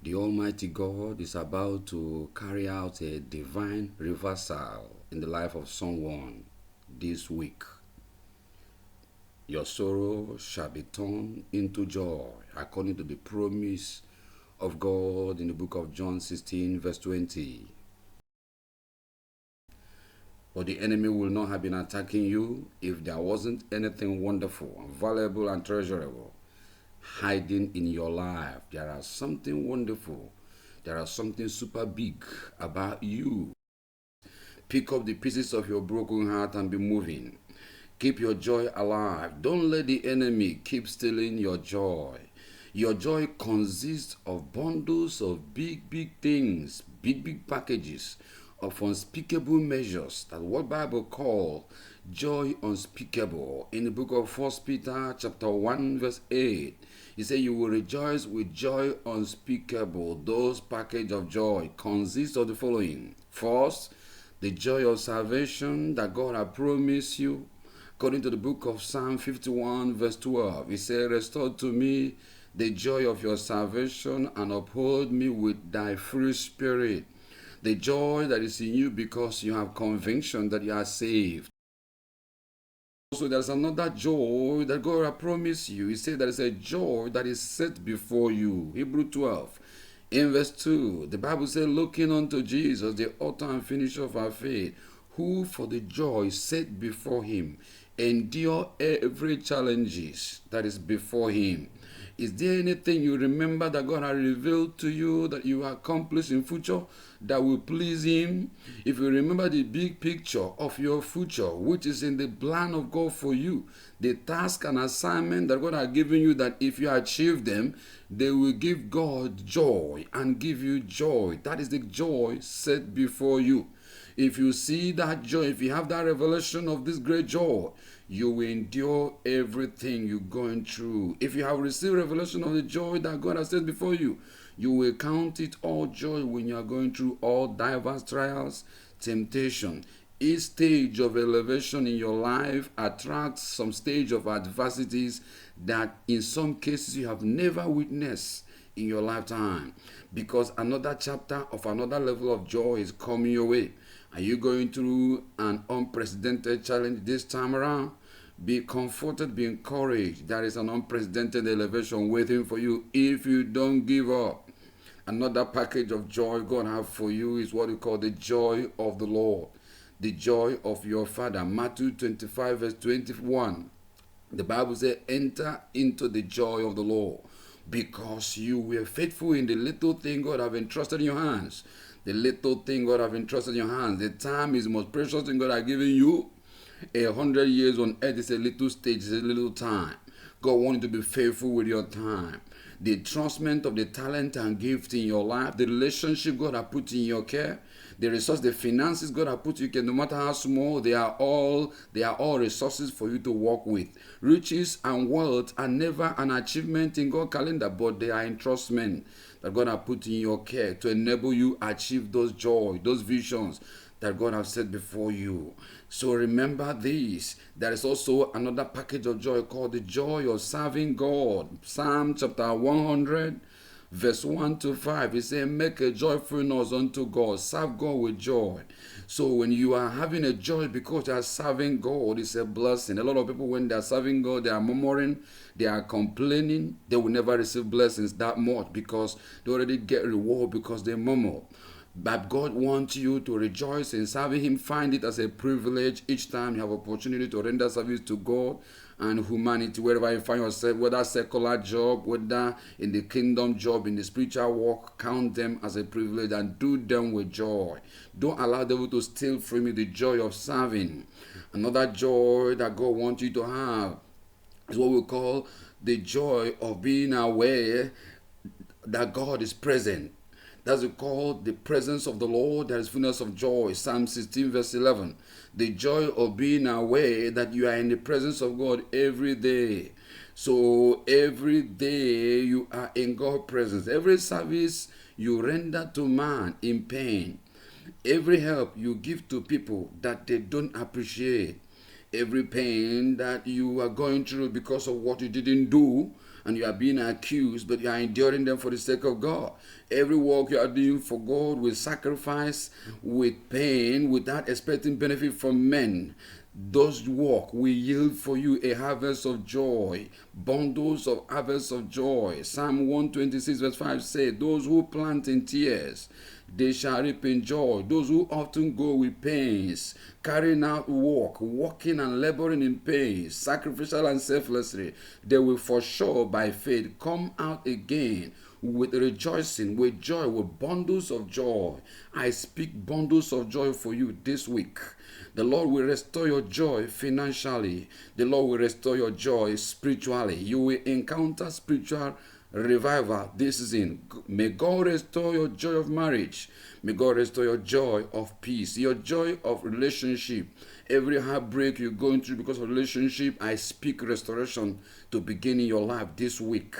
The Almighty God is about to carry out a divine reversal in the life of someone this week. Your sorrow shall be turned into joy, according to the promise of God in the book of John 16, verse 20. But the enemy will not have been attacking you if there wasn't anything wonderful and valuable and treasurable hiding in your life. There are something wonderful. There are something super big about you. Pick up the pieces of your broken heart and be moving. Keep your joy alive. Don't let the enemy keep stealing your joy. Your joy consists of bundles of big things, big packages of unspeakable measures that what Bible call joy unspeakable. In the book of 1 Peter chapter 1 verse 8, he said you will rejoice with joy unspeakable. Those package of joy consist of the following. First, the joy of salvation that God has promised you. According to the book of Psalm 51 verse 12, he said, restore to me the joy of your salvation and uphold me with thy free spirit. The joy that is in you because you have conviction that you are saved. Also, there's another joy that God has promised you. He said there is a joy that is set before you. Hebrew 12. In verse 2, the Bible says, looking unto Jesus, the author and finisher of our faith, who for the joy set before him, endure every challenges that is before him. Is there anything you remember that God has revealed to you that you accomplish in future that will please him? If you remember the big picture of your future, which is in the plan of God for you, the task and assignment that God has given you, that if you achieve them, they will give God joy and give you joy. That is the joy set before you. If you see that joy, if you have that revelation of this great joy, you will endure everything you're going through. If you have received revelation of the joy that God has set before you, you will count it all joy when you are going through all diverse trials, temptation. Each stage of elevation in your life attracts some stage of adversities that in some cases you have never witnessed in your lifetime, because another chapter of another level of joy is coming your way. Are you going through an unprecedented challenge this time around? Be comforted, be encouraged. There is an unprecedented elevation waiting for you if you don't give up. Another package of joy God has for you is what we call the joy of the Lord, the joy of your Father. Matthew 25 verse 21. The Bible says, enter into the joy of the Lord, because you were faithful in the little thing God have entrusted in your hands. The little thing God have entrusted in your hands. The time is the most precious thing God has given you. 100 years on earth is a little stage, is a little time. God wants you to be faithful with your time. The entrustment of the talent and gift in your life, the relationship God has put in your care, the resource, the finances God has put in your care, no matter how small, they are all resources for you to work with. Riches and wealth are never an achievement in God's calendar, but they are entrustment that God has put in your care to enable you achieve those joy, those visions that God has set before you. So remember this. There is also another package of joy called the joy of serving God. Psalm chapter 100 verse 1 to 5. It says, make a joyful noise unto God. Serve God with joy. So when you are having a joy because you are serving God, it's a blessing. A lot of people, when they are serving God, they are murmuring, they are complaining. They will never receive blessings that much because they already get reward because they murmur. But God wants you to rejoice in serving him. Find it as a privilege each time you have opportunity to render service to God and humanity, wherever you find yourself, whether secular job, whether in the kingdom job, in the spiritual work. Count them as a privilege and do them with joy. Don't allow the devil to steal from you the joy of serving. Another joy that God wants you to have is what we call the joy of being aware that God is present. That's called the presence of the Lord. There is fullness of joy. Psalm 16 verse 11. The joy of being aware that you are in the presence of God every day. So every day you are in God's presence. Every service you render to man in pain. Every help you give to people that they don't appreciate. Every pain that you are going through because of what you didn't do and you are being accused, but you are enduring them for the sake of God. Every work you are doing for God with sacrifice, with pain, without expecting benefit from men, those work will yield for you a harvest of joy, bundles of harvest of joy. Psalm 126 verse 5 says, those who plant in tears, they shall reap in joy. Those who often go with pains, carrying out work, working and laboring in pain, sacrificial and selflessly, they will for sure by faith come out again with rejoicing, with joy, with bundles of joy. I speak bundles of joy for you this week. The Lord will restore your joy financially. The Lord will restore your joy spiritually. You will encounter spiritual revival this season. May God restore your joy of marriage. May God restore your joy of peace, your joy of relationship. Every heartbreak you're going through because of relationship, I speak restoration to begin in your life this week.